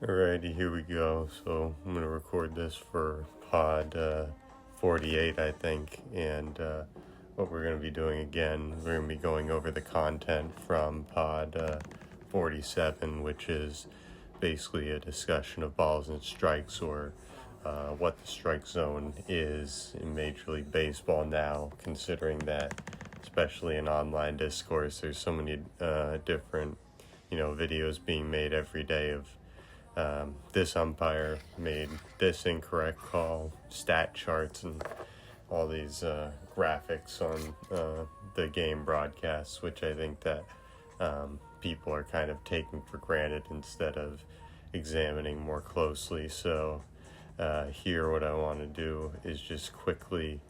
Alrighty, here we go. So I'm going to record this for pod 48, I think. And what we're going to be doing again, we're going to be going over the content from pod 47, which is basically a discussion of balls and strikes, or what the strike zone is in Major League Baseball now, considering that, especially in online discourse, there's so many different, videos being made every day of this umpire made this incorrect call, stat charts, and all these graphics on the game broadcasts, which I think that people are kind of taking for granted instead of examining more closely. So here what I want to do is just quickly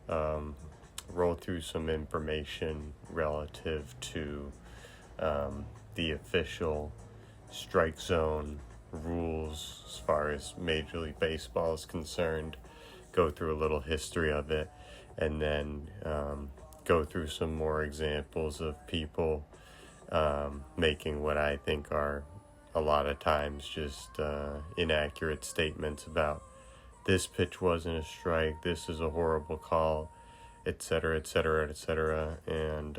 roll through some information relative to the official strike zone rules as far as Major League Baseball is concerned, go through a little history of it, and then go through some more examples of people making what I think are a lot of times just inaccurate statements about this pitch wasn't a strike, this is a horrible call, etc., etc., etc. And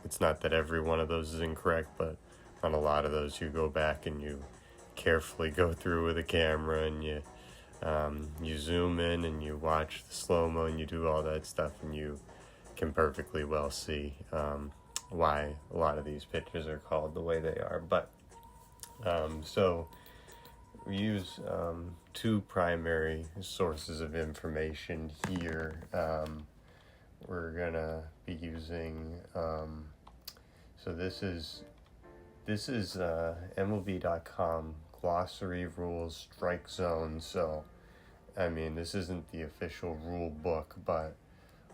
it's not that every one of those is incorrect, but on a lot of those you go back and you carefully go through with a camera, and you zoom in and you watch the slow-mo and you do all that stuff, and you can perfectly well see why a lot of these pitches are called the way they are. But so we use two primary sources of information here. We're gonna be using so this is MLB.com glossary rules strike zone. So I mean, this isn't the official rule book, but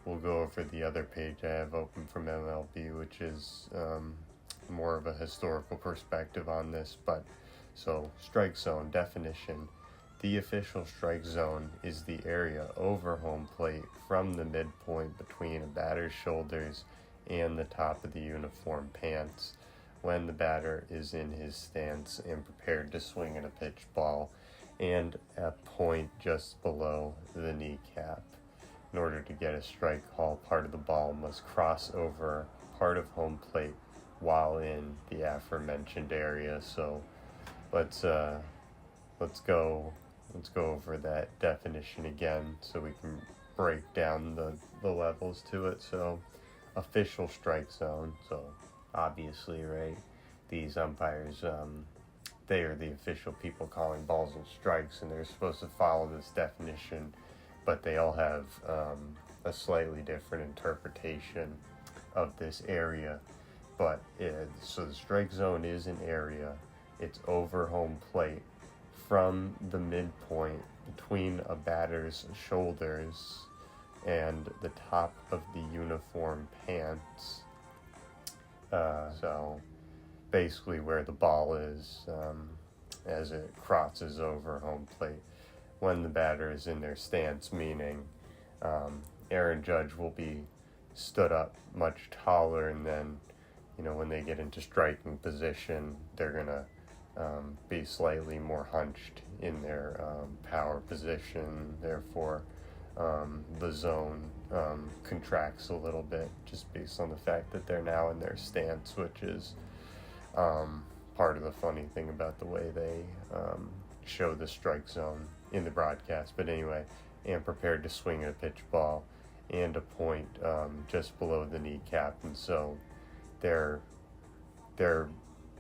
we'll go over the other page I have open from MLB, which is more of a historical perspective on this. But so strike zone definition: the official strike zone is the area over home plate from the midpoint between a batter's shoulders and the top of the uniform pants when the batter is in his stance and prepared to swing at a pitch ball, and a point just below the kneecap. In order to get a strike call, part of the ball must cross over part of home plate while in the aforementioned area. So let's go over that definition again so we can break down the levels to it. So official strike zone, so obviously, right, these umpires, they are the official people calling balls and strikes, and they're supposed to follow this definition, but they all have a slightly different interpretation of this area. But so the strike zone is an area, it's over home plate from the midpoint between a batter's shoulders and the top of the uniform pants. So basically where the ball is as it crosses over home plate when the batter is in their stance, meaning Aaron Judge will be stood up much taller, and then when they get into striking position, they're gonna be slightly more hunched in their power position. Therefore the zone contracts a little bit just based on the fact that they're now in their stance, which is part of the funny thing about the way they show the strike zone in the broadcast. But anyway, and prepared to swing at a pitch ball, and a point just below the kneecap. And so they're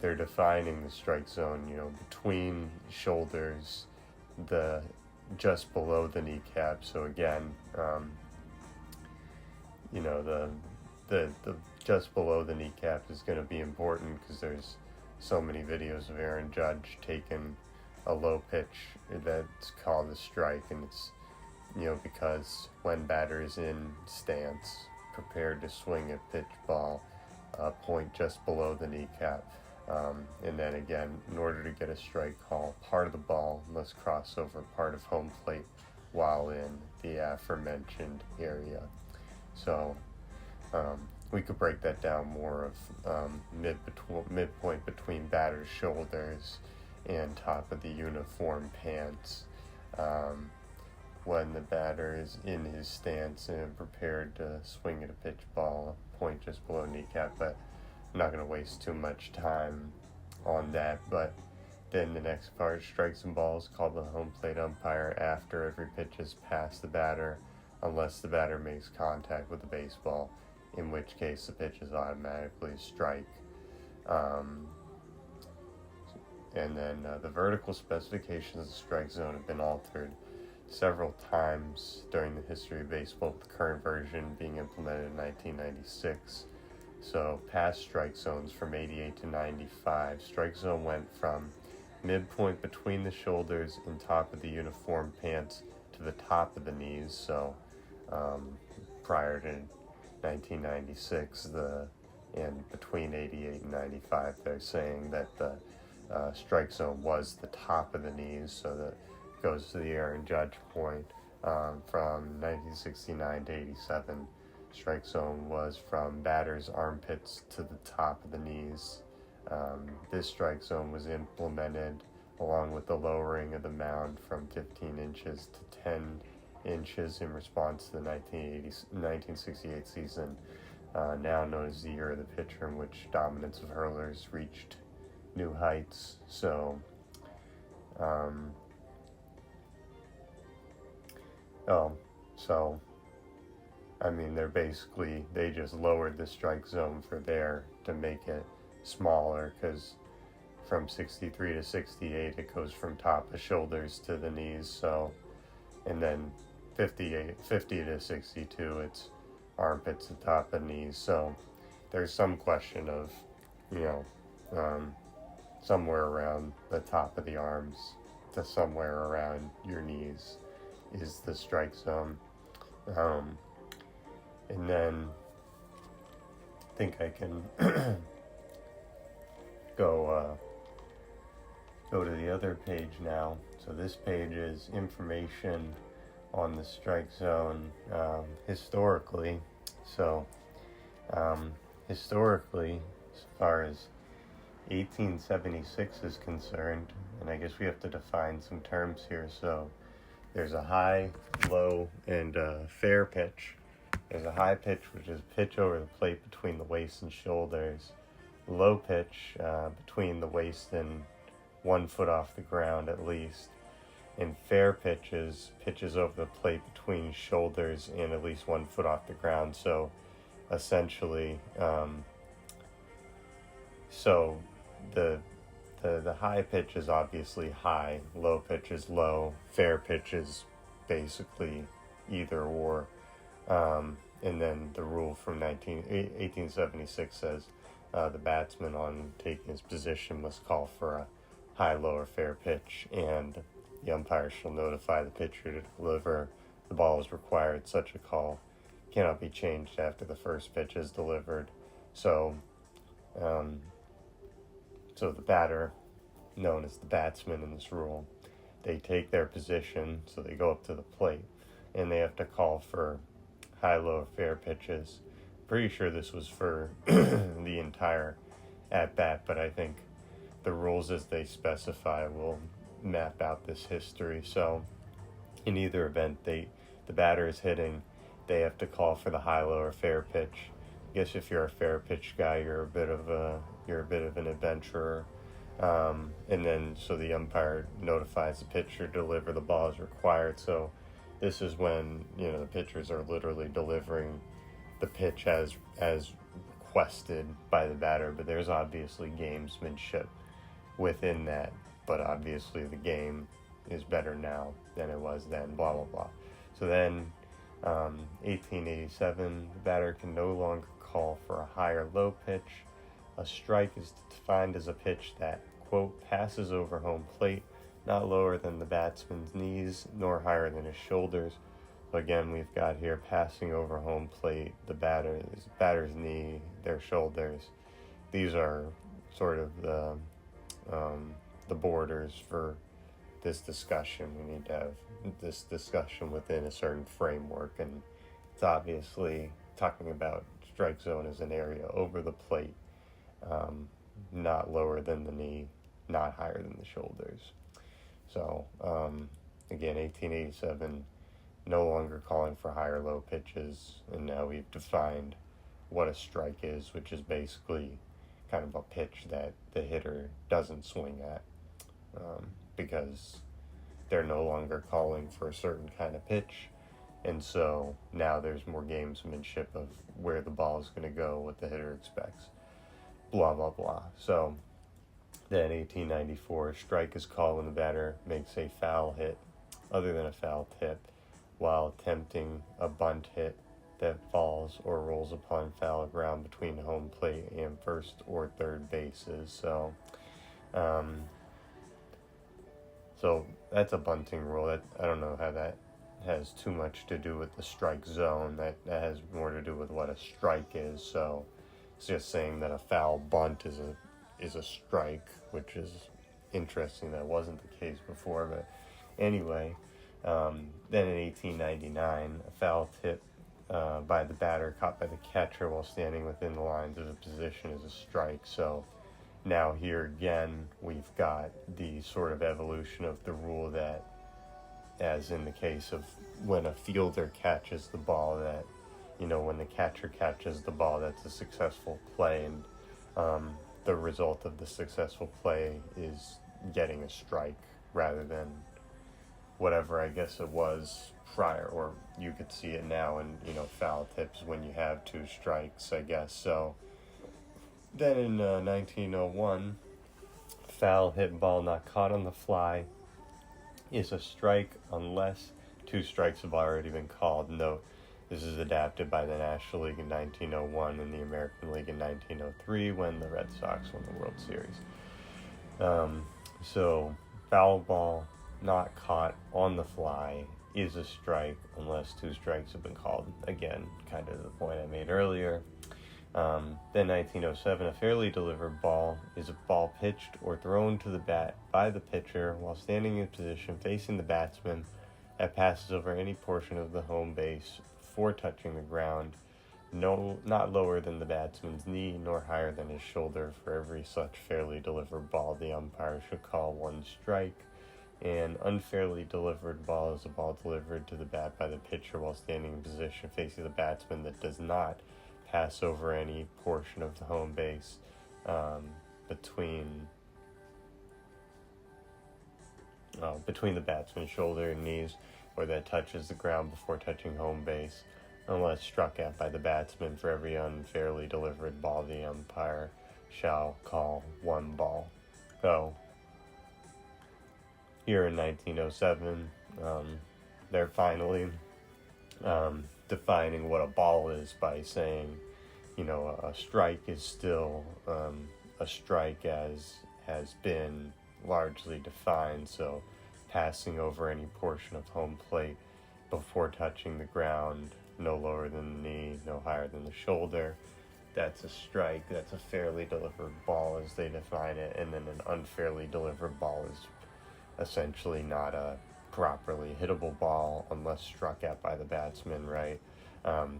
defining the strike zone, between shoulders, the just below the kneecap. So again, the just below the kneecap is going to be important because there's so many videos of Aaron Judge taking a low pitch that's called a strike, and it's because when batter is in stance, prepared to swing a pitch ball, point just below the kneecap. And then again, in order to get a strike call, part of the ball must cross over part of home plate while in the aforementioned area. So we could break that down more of midpoint between batter's shoulders and top of the uniform pants. When the batter is in his stance and prepared to swing at a pitch ball, point just below kneecap, but I'm not going to waste too much time on that. But then the next part, strikes and balls, called the home plate umpire after every pitch is past the batter, unless the batter makes contact with the baseball, in which case the pitch is automatically a strike. And then the vertical specifications of the strike zone have been altered several times during the history of baseball, with the current version being implemented in 1996. So past strike zones from 88 to 95, strike zone went from midpoint between the shoulders and top of the uniform pants to the top of the knees. So prior to 1996, and between 88 and 95, they're saying that the strike zone was the top of the knees, so that goes to the Aaron Judge point. From 1969 to 87, strike zone was from batter's armpits to the top of the knees. This strike zone was implemented along with the lowering of the mound from 15 inches to 10 inches in response to the 1968 season, now known as the year of the pitcher, in which dominance of hurlers reached new heights. So I mean, they just lowered the strike zone for there to make it smaller, because from 63 to 68 it goes from top of shoulders to the knees. So, and then 50 to 62 it's armpits to top of knees. So there's some question of, somewhere around the top of the arms to somewhere around your knees is the strike zone. And then I think I can go to the other page now. So this page is information on the strike zone historically. So historically, as far as 1876 is concerned, and I guess we have to define some terms here. So there's a high, low, and fair pitch. There's a high pitch, which is pitch over the plate between the waist and shoulders. Low pitch between the waist and 1 foot off the ground at least. And fair pitches over the plate between shoulders and at least 1 foot off the ground. So essentially, the high pitch is obviously high, low pitch is low, fair pitch is basically either or. And then the rule from 1876 says the batsman, on taking his position, must call for a high, low, or fair pitch, and the umpire shall notify the pitcher to deliver the ball as required. Such a call cannot be changed after the first pitch is delivered. So the batter, known as the batsman in this rule, they take their position, so they go up to the plate, and they have to call for high, low, or fair pitches. Pretty sure this was for the entire at-bat, but I think the rules as they specify will map out this history. So in either event, the batter is hitting, they have to call for the high, low, or fair pitch. I guess if you're a fair pitch guy, you're a bit of an adventurer. And then so the umpire notifies the pitcher to deliver the ball as required. So this is when the pitchers are literally delivering the pitch as requested by the batter. But there's obviously gamesmanship within that. But obviously the game is better now than it was then. Blah blah blah. So then, 1887, the batter can no longer call for a high or low pitch. A strike is defined as a pitch that, quote, passes over home plate, not lower than the batsman's knees, nor higher than his shoulders. So again, we've got here passing over home plate, the batter's knee, their shoulders. These are sort of the borders for this discussion. We need to have this discussion within a certain framework, and it's obviously talking about strike zone as an area over the plate, not lower than the knee, not higher than the shoulders. So, again, 1887, no longer calling for high or low pitches, and now we've defined what a strike is, which is basically kind of a pitch that the hitter doesn't swing at, because they're no longer calling for a certain kind of pitch, and so now there's more gamesmanship of where the ball is going to go, what the hitter expects, blah, blah, blah. So then 1894, strike is called when the batter makes a foul hit other than a foul tip while attempting a bunt hit that falls or rolls upon foul ground between home plate and first or third bases. So that's a bunting rule. That, I don't know how that has too much to do with the strike zone. That has more to do with what a strike is. So it's just saying that a foul bunt is a strike, which is interesting. That wasn't the case before, but anyway. Then in 1899, a foul tip by the batter caught by the catcher while standing within the lines of a position is a strike. So now here again, we've got the sort of evolution of the rule that, as in the case of when a fielder catches the ball, that, when the catcher catches the ball, that's a successful play, and the result of the successful play is getting a strike rather than whatever I guess it was prior, or you could see it now in, foul tips when you have two strikes, I guess. So then in 1901, foul hit ball not caught on the fly is a strike unless two strikes have already been called. Note, this is adapted by the National League in 1901 and the American League in 1903 when the Red Sox won the World Series. So foul ball not caught on the fly is a strike unless two strikes have been called. Again, kind of the point I made earlier. Then 1907, a fairly delivered ball is a ball pitched or thrown to the bat by the pitcher while standing in position facing the batsman that passes over any portion of the home base before touching the ground, not lower than the batsman's knee nor higher than his shoulder. For every such fairly delivered ball, the umpire should call one strike. An unfairly delivered ball is a ball delivered to the bat by the pitcher while standing in position facing the batsman that does not pass over any portion of the home base between the batsman's shoulder and knees, or that touches the ground before touching home base, unless struck at by the batsman. For every unfairly delivered ball, the umpire shall call one ball. So here in 1907, they're finally defining what a ball is by saying, a strike is still a strike as has been largely defined. So passing over any portion of home plate before touching the ground, no lower than the knee, no higher than the shoulder, that's a strike. That's a fairly delivered ball as they define it. And then an unfairly delivered ball is essentially not a properly hittable ball unless struck at by the batsman, right?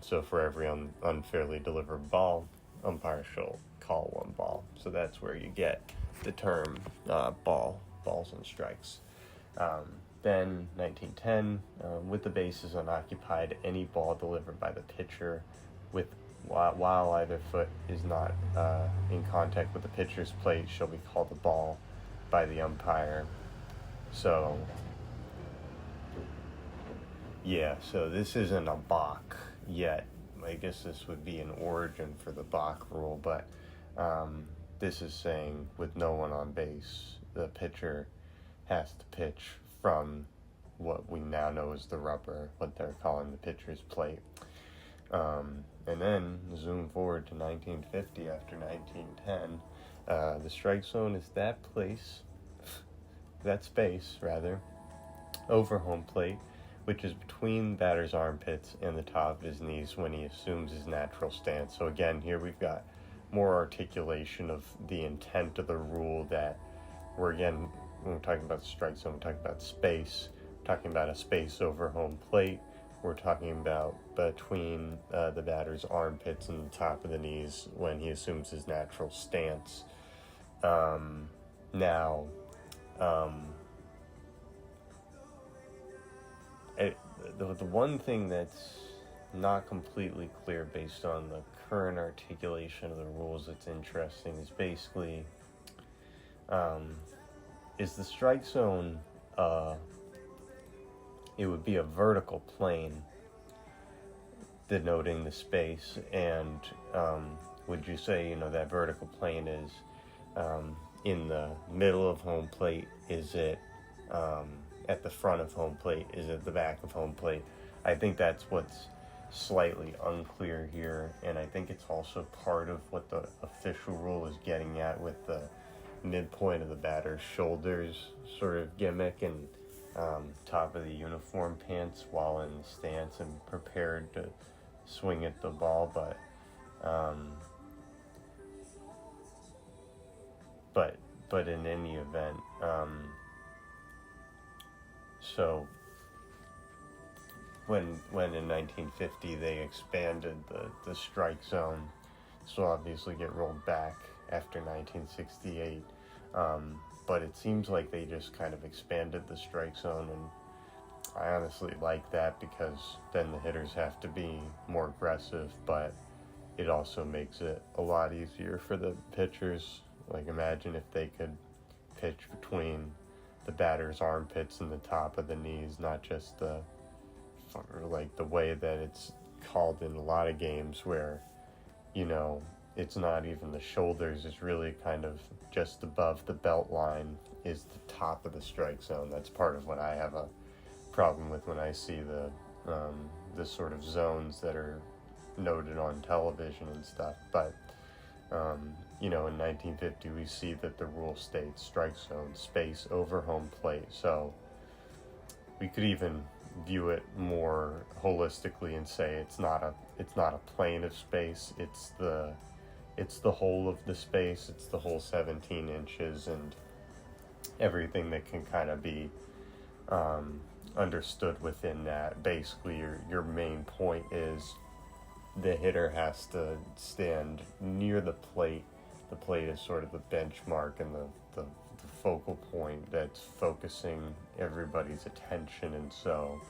So for every unfairly delivered ball, umpire shall call one ball. So that's where you get the term balls and strikes. Then 1910, with the bases unoccupied, any ball delivered by the pitcher while either foot is not in contact with the pitcher's plate shall be called a ball by the umpire. So this isn't a balk yet. I guess this would be an origin for the balk rule, but this is saying with no one on base, the pitcher has to pitch from what we now know as the rubber, what they're calling the pitcher's plate. And then zoom forward to 1950 after 1910. The strike zone is that space over home plate, which is between batter's armpits and the top of his knees when he assumes his natural stance. So again, here we've got more articulation of the intent of the rule, that when we're talking about the strike zone, we're talking about space, we're talking about a space over home plate, we're talking about between the batter's armpits and the top of the knees when he assumes his natural stance. Now, the one thing that's not completely clear based on the current articulation of the rules that's interesting is basically, is the strike zone, it would be a vertical plane denoting the space, and would you say, that vertical plane is in the middle of home plate? Is it at the front of home plate? Is it the back of home plate? I think that's what's slightly unclear here, and I think it's also part of what the official rule is getting at with the midpoint of the batter's shoulders sort of gimmick and top of the uniform pants while in the stance and prepared to swing at the ball, but in any event, so when in 1950 they expanded the strike zone, so obviously get rolled back after 1968, but it seems like they just kind of expanded the strike zone, and I honestly like that because then the hitters have to be more aggressive, but it also makes it a lot easier for the pitchers. Like, imagine if they could pitch between the batter's armpits and the top of the knees, not just the way that it's called in a lot of games where, it's not even the shoulders, it's really kind of just above the belt line is the top of the strike zone. That's part of what I have a problem with when I see the sort of zones that are noted on television and stuff. But in 1950 we see that the rule states strike zone space over home plate, so we could even view it more holistically and say it's not a plane of space, it's the whole of the space, it's the whole 17 inches and everything that can kind of be understood within that. Basically, your main point is the hitter has to stand near the plate. The plate is sort of the benchmark and the focal point that's focusing everybody's attention, and so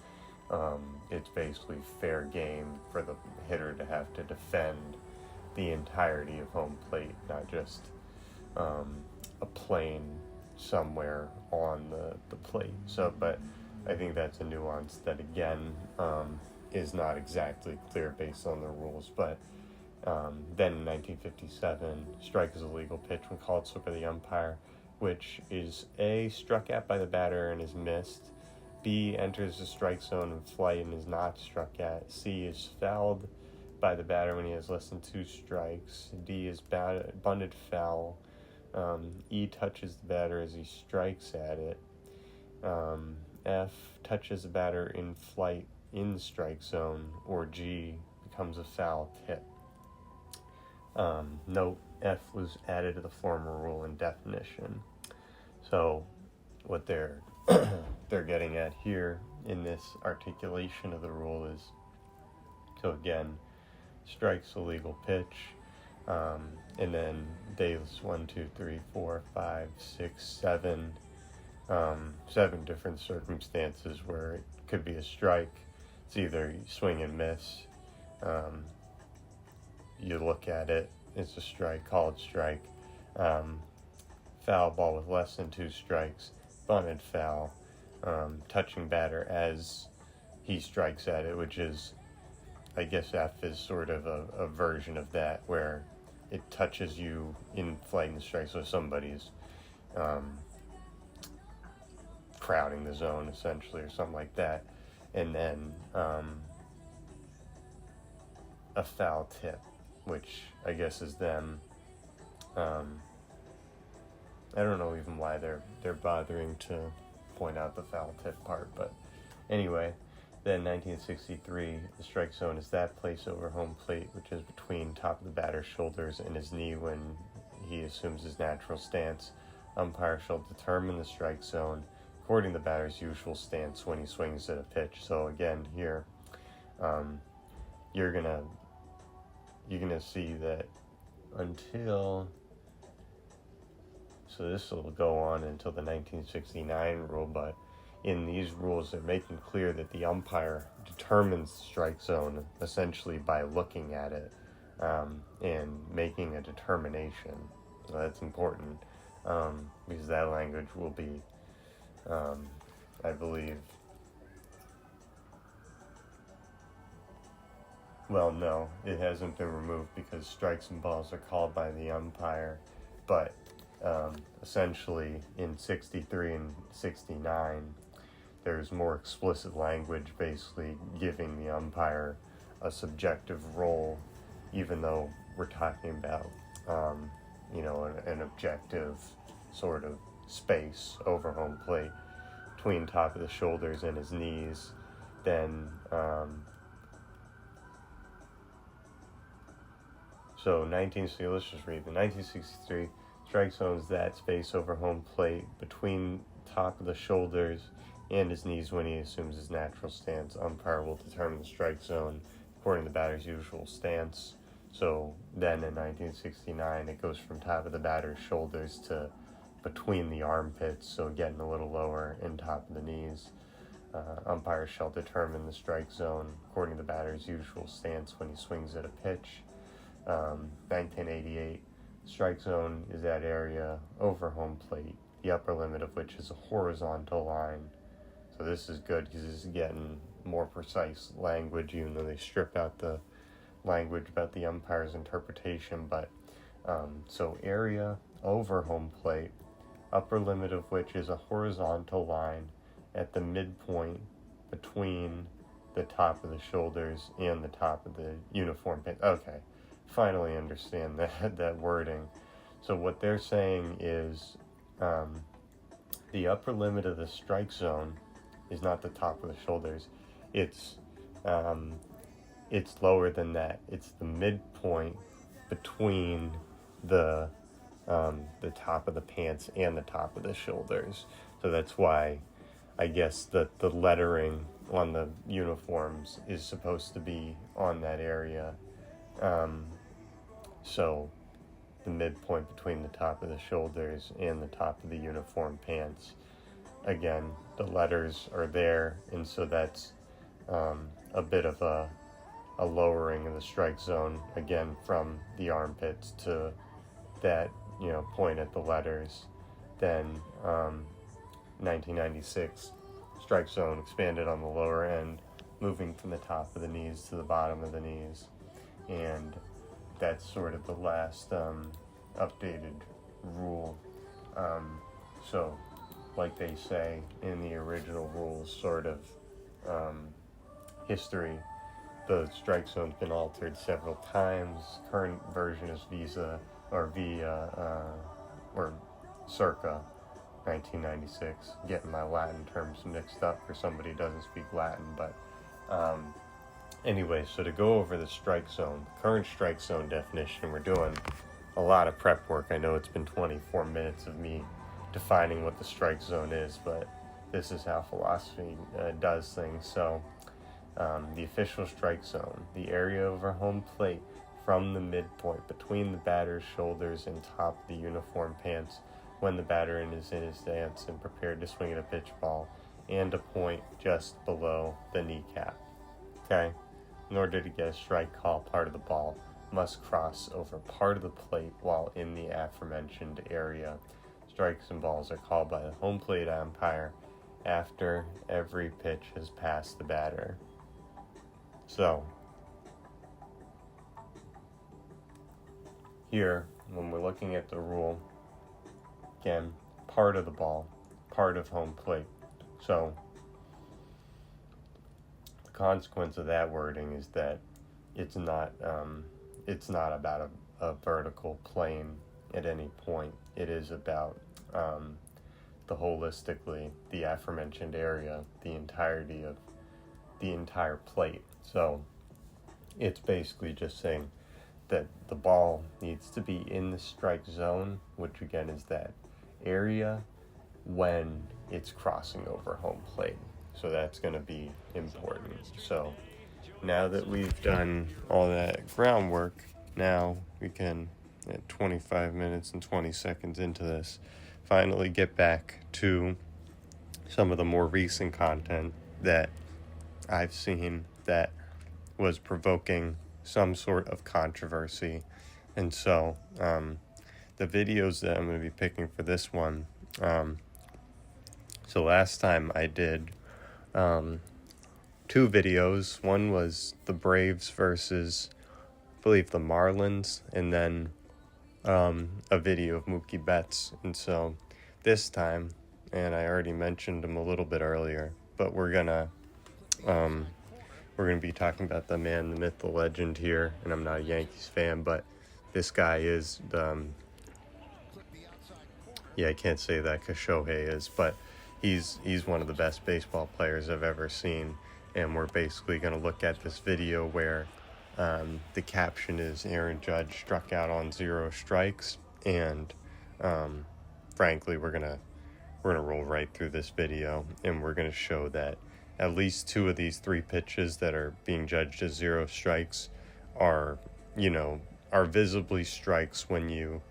it's basically fair game for the hitter to have to defend the entirety of home plate, not just a plane somewhere on the plate. So, but I think that's a nuance that again is not exactly clear based on the rules. But then in 1957, strike is a legal pitch when called so by the umpire, which is A, struck at by the batter and is missed, B, enters the strike zone in flight and is not struck at, C, is fouled by the batter when he has less than 2 strikes, D, is bunted foul, E, touches the batter as he strikes at it, F, touches the batter in flight in the strike zone, or G, becomes a foul tip. Note, F was added to the former rule and definition. So what they're getting at here in this articulation of the rule is, so again, strike's a legal pitch, and then days 1, 2, 3, 4, 5, 6, 7, 7 different circumstances where it could be a strike. It's either you swing and miss, you look at it, it's a strike, called strike, foul ball with less than 2 strikes, bunted foul, touching batter as he strikes at it, which is, I guess F is sort of a version of that where it touches you in flight and strike, so somebody's crowding the zone essentially or something like that. And then a foul tip, which I guess is them. I don't know even why they're bothering to point out the foul tip part, but anyway, then 1963, the strike zone is that place over home plate which is between top of the batter's shoulders and his knee when he assumes his natural stance. Umpire shall determine the strike zone according to the batter's usual stance when he swings at a pitch. So again, here, you're gonna see that until So this will go on until the 1969 rule, but in these rules, they're making clear that the umpire determines the strike zone essentially by looking at it and making a determination. So that's important because that language will be, I believe, well, no, it hasn't been removed because strikes and balls are called by the umpire, but essentially in 63 and 69, there's more explicit language basically giving the umpire a subjective role, even though we're talking about, an objective sort of space over home plate between top of the shoulders and his knees. Then, let's just read the 1963 strike zone is that space over home plate between top of the shoulders and his knees when he assumes his natural stance. Umpire will determine the strike zone according to the batter's usual stance. So then in 1969, it goes from top of the batter's shoulders to between the armpits, so getting a little lower and top of the knees. Umpire shall determine the strike zone according to the batter's usual stance when he swings at a pitch. 1988, strike zone is that area over home plate, the upper limit of which is a horizontal line. So this is good because this is getting more precise language, even though they strip out the language about the umpire's interpretation. But so area over home plate, upper limit of which is a horizontal line at the midpoint between the top of the shoulders and the top of the uniform pin. Okay, finally understand that wording. So what they're saying is the upper limit of the strike zone is not the top of the shoulders. It's lower than that. It's the midpoint between the top of the pants and the top of the shoulders. So that's why I guess the lettering on the uniforms is supposed to be on that area. So the midpoint between the top of the shoulders and the top of the uniform pants. Again, the letters are there, and so that's a bit of a lowering of the strike zone, again, from the armpits to that, point at the letters. Then 1996, strike zone expanded on the lower end, moving from the top of the knees to the bottom of the knees. And that's sort of the last updated rule. So, like they say in the original rules, sort of history, the strike zone's been altered several times. Current version is circa 1996. Getting my Latin terms mixed up for somebody who doesn't speak Latin, but anyway, so to go over the strike zone, current strike zone definition, we're doing a lot of prep work. I know it's been 24 minutes of me defining what the strike zone is, but this is how philosophy does things. So the official strike zone, the area over home plate from the midpoint between the batter's shoulders and top of the uniform pants when the batter is in his stance and prepared to swing at a pitch ball, and a point just below the kneecap. Okay? In order to get a strike call, part of the ball must cross over part of the plate while in the aforementioned area. Strikes and balls are called by the home plate umpire after every pitch has passed the batter. So, here, when we're looking at the rule, again, part of the ball, part of home plate. So, the consequence of that wording is that it's not about a vertical plane at any point. It is about the aforementioned area, the entirety of the entire plate. So it's basically just saying that the ball needs to be in the strike zone, which again is that area when it's crossing over home plate. So that's going to be important. So now that we've done all that groundwork, now we can, at 25 minutes and 20 seconds into this, finally get back to some of the more recent content that I've seen that was provoking some sort of controversy. And so the videos that I'm going to be picking for this one, so last time I did two videos. One was the Braves versus, I believe, the Marlins, and then a video of Mookie Betts. And so this time, and I already mentioned him a little bit earlier, but we're gonna be talking about the man, the myth, the legend here. And I'm not a Yankees fan, but this guy is I can't say that because Shohei is, but he's one of the best baseball players I've ever seen. And we're basically going to look at this video where the caption is Aaron Judge struck out on 0 strikes, and frankly, we're gonna roll right through this video, and we're gonna show that at least 2 of these 3 pitches that are being judged as 0 strikes are visibly strikes when you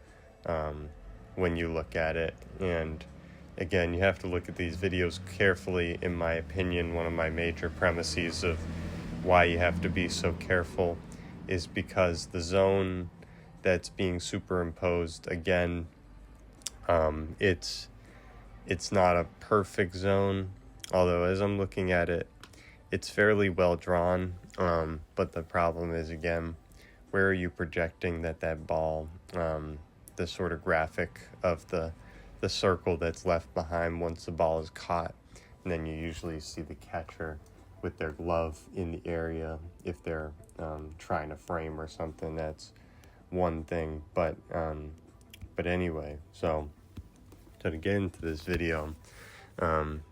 look at it. And again, you have to look at these videos carefully. In my opinion, one of my major premises of why you have to be so careful is because the zone that's being superimposed, again, it's not a perfect zone, although as I'm looking at it, it's fairly well drawn. But the problem is, again, where are you projecting that ball, the sort of graphic of the circle that's left behind once the ball is caught, and then you usually see the catcher with their glove in the area if they're trying to frame or something. That's one thing, but anyway, so to get into this video,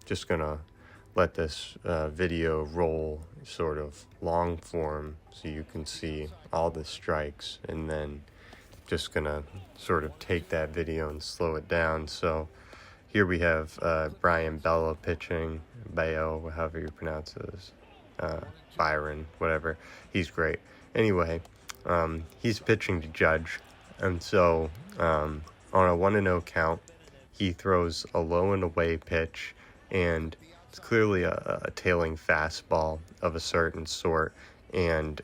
just gonna let this video roll sort of long form so you can see all the strikes, and then just gonna sort of take that video and slow it down. So here we have Brian Bella pitching, Bayo, however you pronounce this, Byron, whatever. He's great. Anyway, he's pitching to Judge, and so on a 1-0 count, he throws a low and away pitch, and it's clearly a tailing fastball of a certain sort. And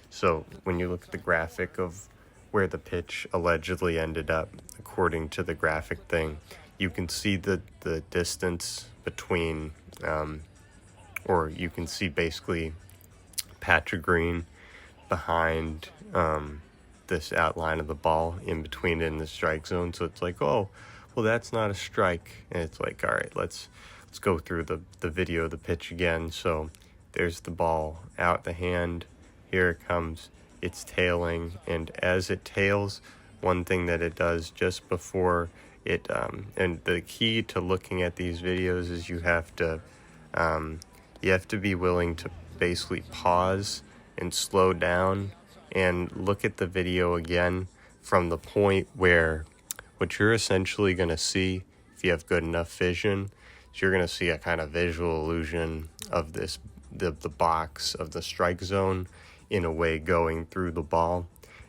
so when you look at the graphic of where the pitch allegedly ended up, according to the graphic thing, you can see the distance between, or you can see basically patch of green behind this outline of the ball in between it and the strike zone. So it's like, oh, well, that's not a strike. And it's like, all right, let's go through the video of the pitch again. So there's the ball out the hand. Here it comes. It's tailing, and as it tails, one thing that it does just before it, and the key to looking at these videos is you have to be willing to basically pause and slow down and look at the video again from the point where what you're essentially going to see, if you have good enough vision, is you're going to see a kind of visual illusion of the box of the strike zone in a way going through the ball,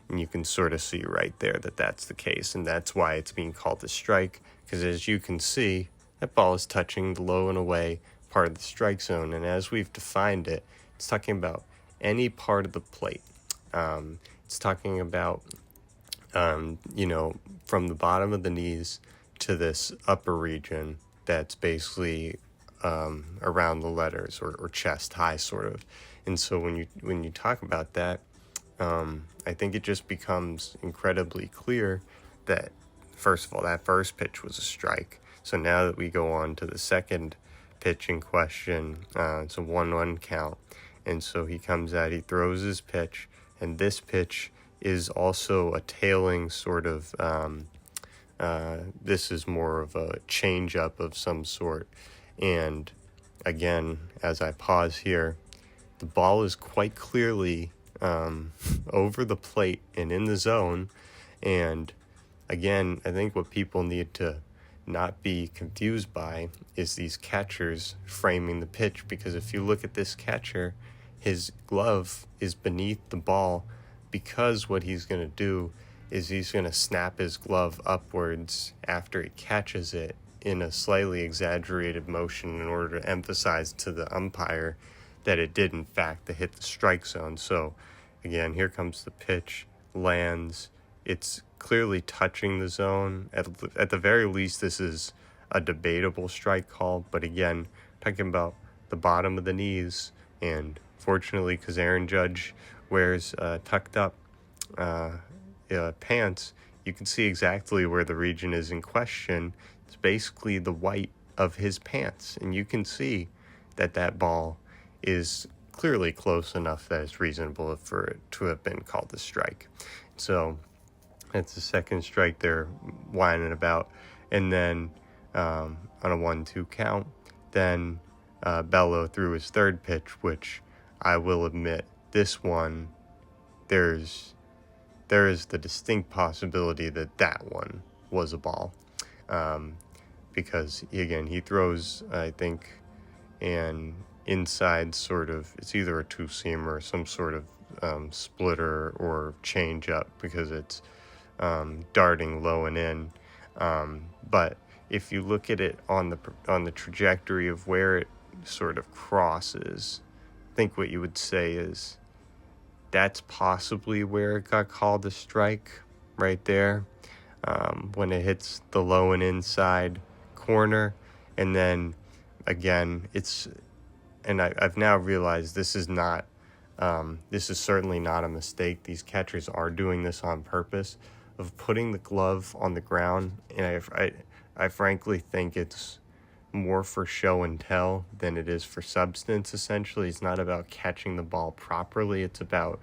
and you can sort of see right there that that's the case, and that's why it's being called a strike, because as you can see, that ball is touching the low and away part of the strike zone. And as we've defined it, it's talking about any part of the plate. It's talking about from the bottom of the knees to this upper region that's basically around the letters, or chest high sort of. And so when you talk about that, I think it just becomes incredibly clear that, first of all, that first pitch was a strike. So now that we go on to the second pitch in question, it's a 1-1 count. And so he comes out, he throws his pitch, and this pitch is also a tailing sort of, this is more of a change-up of some sort. And again, as I pause here, the ball is quite clearly over the plate and in the zone. And again, I think what people need to not be confused by is these catchers framing the pitch, because if you look at this catcher, his glove is beneath the ball, because what he's going to do is he's going to snap his glove upwards after he catches it in a slightly exaggerated motion in order to emphasize to the umpire that it did in fact hit the strike zone. So again, here comes the pitch, lands, it's clearly touching the zone. At the very least, this is a debatable strike call, but again, talking about the bottom of the knees, and fortunately, because Aaron Judge wears tucked up pants, you can see exactly where the region is in question. It's basically the white of his pants, and you can see that that ball is clearly close enough that it's reasonable for it to have been called a strike. So that's the second strike they're whining about. And then on a 1-2 count, then Bello threw his third pitch, which I will admit, this one, there is the distinct possibility that that one was a ball. Because, again, he throws, I think, an inside sort of, it's either a two-seamer or some sort of splitter or change-up, because it's darting low and in. But if you look at it on the trajectory of where it sort of crosses, I think what you would say is that's possibly where it got called a strike, right there, when it hits the low and inside corner. And then again, I've now realized this is certainly not a mistake. These catchers are doing this on purpose, of putting the glove on the ground, and I frankly think it's more for show and tell than it is for substance. Essentially, it's not about catching the ball properly, it's about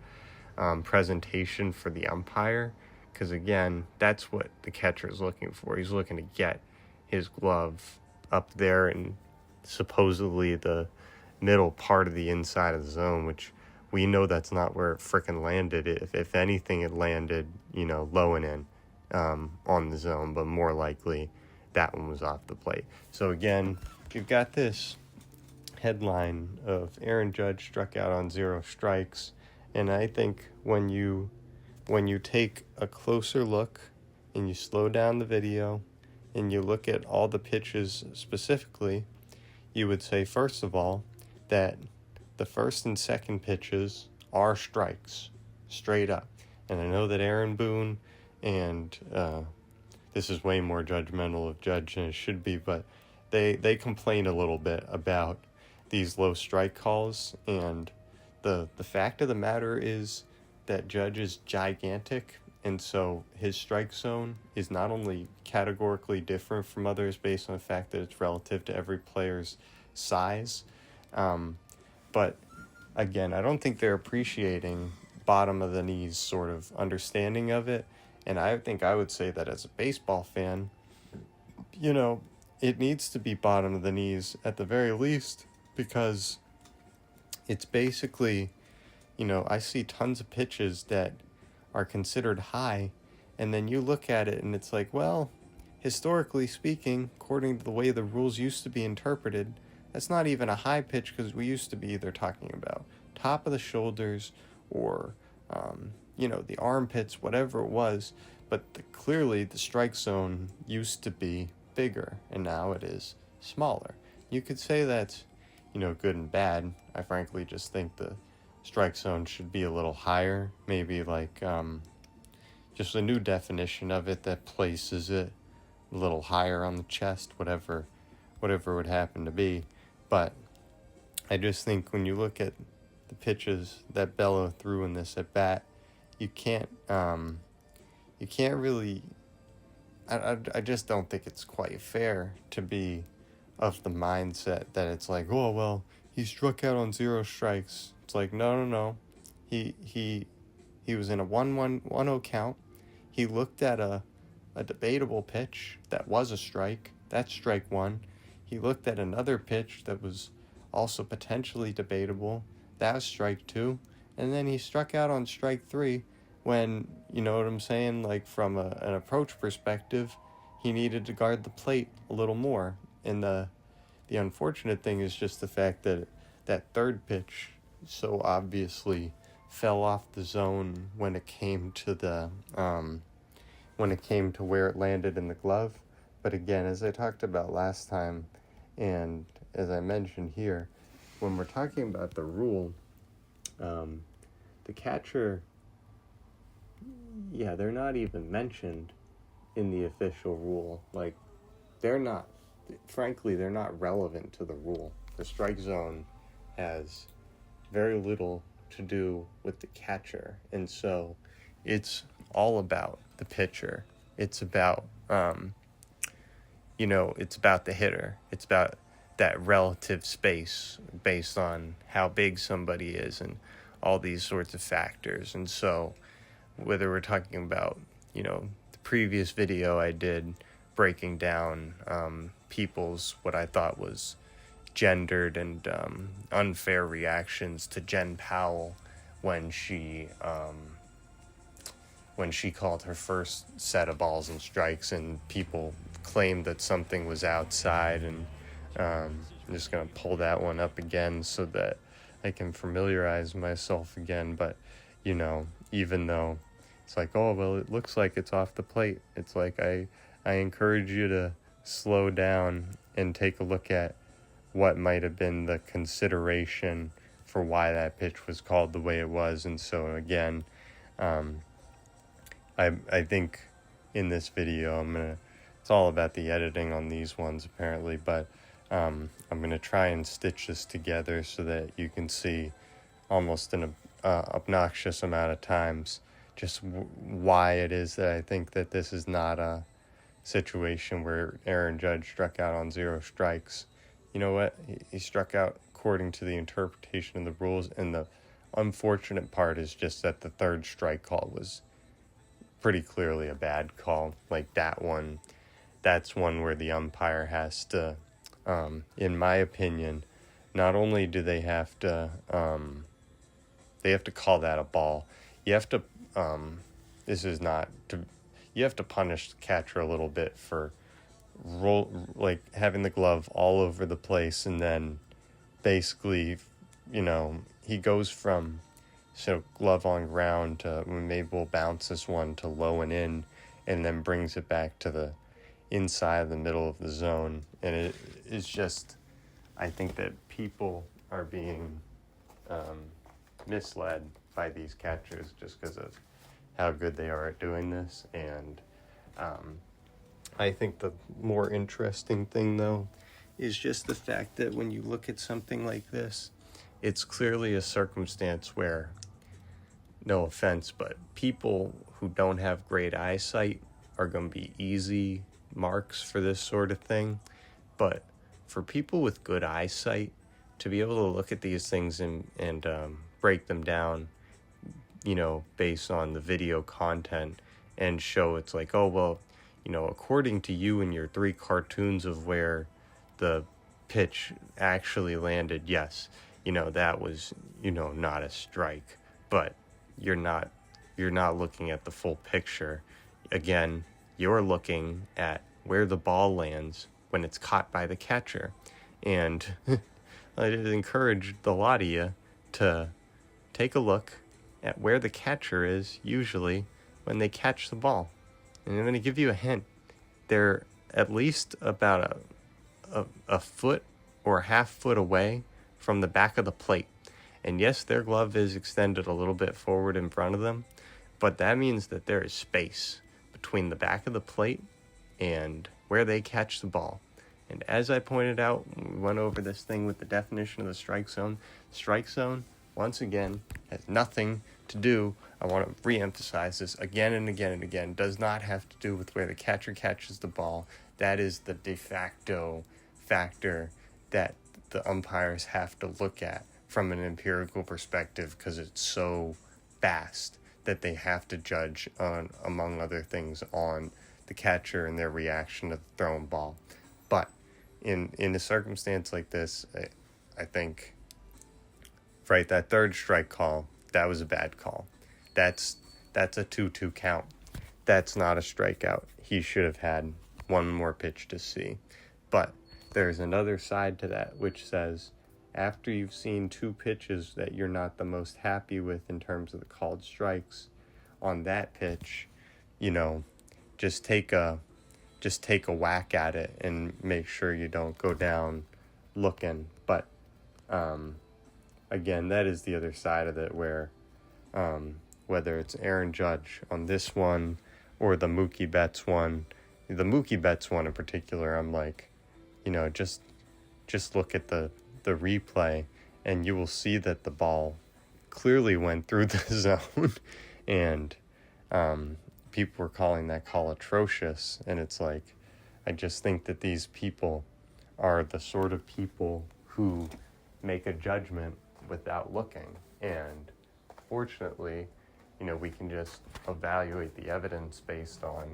presentation for the umpire, because again, that's what the catcher is looking for. He's looking to get his glove up there and supposedly the middle part of the inside of the zone, which we know that's not where it frickin' landed. If anything, it landed, low and in on the zone, but more likely that one was off the plate. So again, you've got this headline of Aaron Judge struck out on 0 strikes, and I think when you take a closer look and you slow down the video and you look at all the pitches specifically, you would say, first of all, that the first and second pitches are strikes, straight up. And I know that Aaron Boone, and this is way more judgmental of Judge than it should be, but they complain a little bit about these low strike calls. And the fact of the matter is that Judge is gigantic, and so his strike zone is not only categorically different from others based on the fact that it's relative to every player's size, but again, I don't think they're appreciating bottom of the knees sort of understanding of it. And I think I would say that as a baseball fan, it needs to be bottom of the knees at the very least, because it's basically, I see tons of pitches that are considered high, and then you look at it and it's like, well, historically speaking, according to the way the rules used to be interpreted, that's not even a high pitch, because we used to be either talking about top of the shoulders or, the armpits, whatever it was. But clearly the strike zone used to be bigger, and now it is smaller. You could say that's, good and bad. I frankly just think the strike zone should be a little higher, maybe like just a new definition of it that places it a little higher on the chest, whatever it would happen to be. But I just think when you look at the pitches that Bello threw in this at bat, you can't really, I just don't think it's quite fair to be of the mindset that it's like, oh, well, he struck out on 0 strikes. It's like, no. He was in a 1-0 count. He looked at a debatable pitch that was a strike. That's strike 1. He looked at another pitch that was also potentially debatable. That was strike 2. And then he struck out on strike 3 when, you know what I'm saying, like from an approach perspective, he needed to guard the plate a little more. And the unfortunate thing is just the fact that that third pitch so obviously fell off the zone when it came to the when it came to where it landed in the glove. But again, as I talked about last time, and as I mentioned here, when we're talking about the rule, the catcher, they're not even mentioned in the official rule. Like, they're not relevant to the rule. The strike zone has very little to do with the catcher, and so it's all about the pitcher. It's about it's about the hitter. It's about that relative space based on how big somebody is and all these sorts of factors. And so whether we're talking about, the previous video I did breaking down people's, what I thought was gendered and unfair reactions to Jen Pawol when she called her first set of balls and strikes and people claimed that something was outside, and I'm just going to pull that one up again so that I can familiarize myself again. But even though it's like, oh well, it looks like it's off the plate, it's like I encourage you to slow down and take a look at what might have been the consideration for why that pitch was called the way it was. And so again, I think in this video it's all about the editing on these ones apparently, but I'm gonna try and stitch this together so that you can see almost an obnoxious amount of times just why it is that I think that this is not a situation where Aaron Judge struck out on 0 strikes. You know what? He struck out according to the interpretation of the rules, and the unfortunate part is just that the 3rd strike call was pretty clearly a bad call. Like that one, that's one where the umpire has to, in my opinion, not only do they have to call that a ball, you have to, you have to punish the catcher a little bit for having the glove all over the place, and then basically, he goes from glove on ground to, maybe we'll bounce this one to low and in, and then brings it back to the inside of the middle of the zone. And it is just, I think that people are being misled by these catchers just because of how good they are at doing this. And I think the more interesting thing, though, is just the fact that when you look at something like this, it's clearly a circumstance where, no offense, but people who don't have great eyesight are going to be easy marks for this sort of thing. But for people with good eyesight to be able to look at these things and break them down, based on the video content and show it's like, oh, well, according to you and your 3 cartoons of where the pitch actually landed, yes, that was, not a strike, but you're not looking at the full picture. Again, you're looking at where the ball lands when it's caught by the catcher. And I'd encourage the lot of you to take a look at where the catcher is usually when they catch the ball. And I'm going to give you a hint. They're at least about a foot or a half foot away from the back of the plate. And yes, their glove is extended a little bit forward in front of them, but that means that there is space between the back of the plate and where they catch the ball. And as I pointed out, we went over this thing with the definition of the strike zone. Strike zone, once again, has nothing to do, I want to re-emphasize this again and again and again, does not have to do with where the catcher catches the ball. That is the de facto factor that the umpires have to look at from an empirical perspective, because it's so vast that they have to judge on, among other things, on the catcher and their reaction to the thrown ball. But in a circumstance like this, I think, right, that 3rd strike call, that was a bad call. That's a 2-2 count. That's not a strikeout. He should have had one more pitch to see. But there's another side to that, which says, after you've seen 2 pitches that you're not the most happy with in terms of the called strikes on that pitch, just take a whack at it and make sure you don't go down looking. But again, that is the other side of it, where whether it's Aaron Judge on this one or the Mookie Betts one, the Mookie Betts one in particular, I'm like, just look at the replay and you will see that the ball clearly went through the zone. And people were calling that call atrocious. And it's like, I just think that these people are the sort of people who make a judgment without looking. And fortunately, we can just evaluate the evidence based on,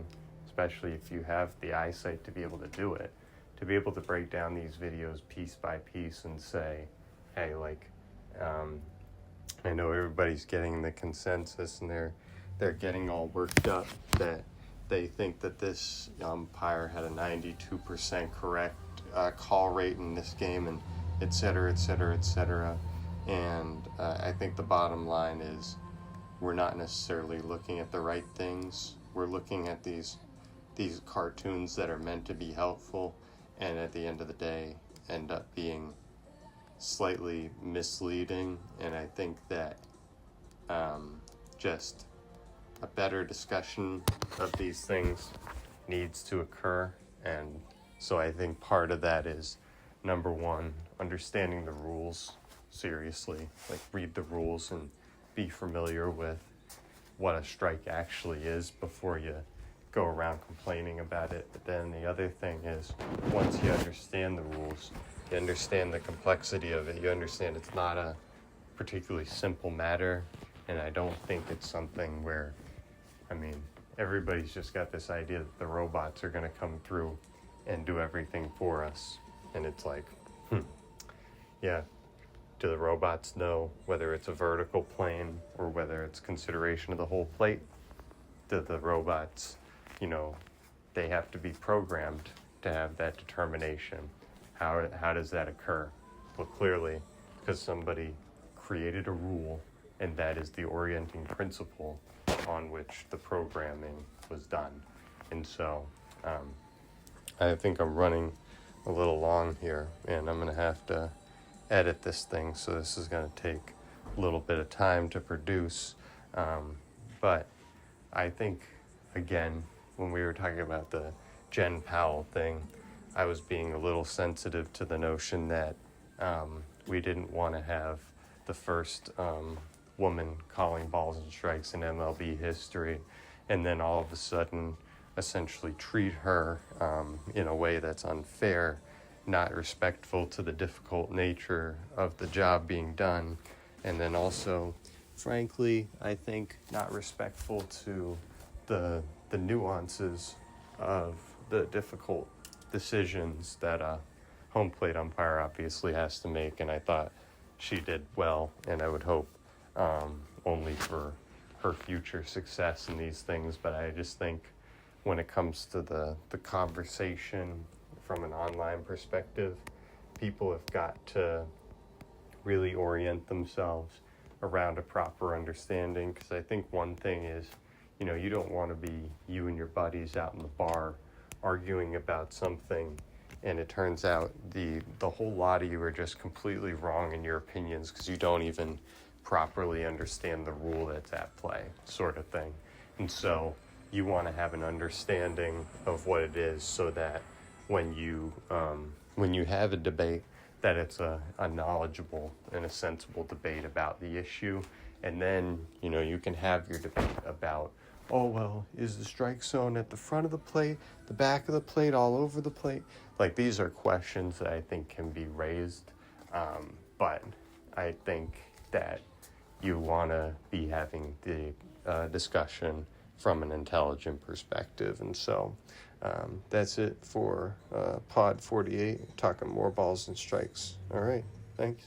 especially if you have the eyesight to be able to do it, to be able to break down these videos piece by piece and say, hey, I know everybody's getting the consensus and they're getting all worked up that they think that this umpire had a 92% correct call rate in this game, and et cetera, et cetera, et cetera. And I think the bottom line is we're not necessarily looking at the right things. We're looking at these cartoons that are meant to be helpful, and at the end of the day end up being slightly misleading. And I think that just a better discussion of these things needs to occur. And so I think part of that is, number one, understanding the rules seriously, read the rules and be familiar with what a strike actually is before you go around complaining about it. But then the other thing is, once you understand the rules, you understand the complexity of it, you understand it's not a particularly simple matter. And I don't think it's something where, everybody's just got this idea that the robots are going to come through and do everything for us. And it's like, yeah, do the robots know whether it's a vertical plane or whether it's consideration of the whole plate? Do the robots, they have to be programmed to have that determination? How does that occur? Well, clearly, because somebody created a rule, and that is the orienting principle on which the programming was done. And so I think I'm running a little long here, and I'm going to have to edit this thing, so this is going to take a little bit of time to produce. But I think, again, when we were talking about the Jen Pawol thing, I was being a little sensitive to the notion that we didn't want to have the first woman calling balls and strikes in MLB history, and then all of a sudden essentially treat her in a way that's unfair, not respectful to the difficult nature of the job being done, and then also, frankly, I think not respectful to the nuances of the difficult decisions that a home plate umpire obviously has to make. And I thought she did well, and I would hope only for her future success in these things. But I just think when it comes to the conversation from an online perspective, people have got to really orient themselves around a proper understanding. Because I think one thing is, you don't want to be you and your buddies out in the bar arguing about something, and it turns out the whole lot of you are just completely wrong in your opinions because you don't even properly understand the rule that's at play, sort of thing. And so you want to have an understanding of what it is, so that when you have a debate, that it's a knowledgeable and a sensible debate about the issue. And then you can have your debate about, oh, well, is the strike zone at the front of the plate, the back of the plate, all over the plate? These are questions that I think can be raised, but I think that you want to be having the discussion from an intelligent perspective. And so that's it for Pod 48, talking more balls and strikes. All right, thanks.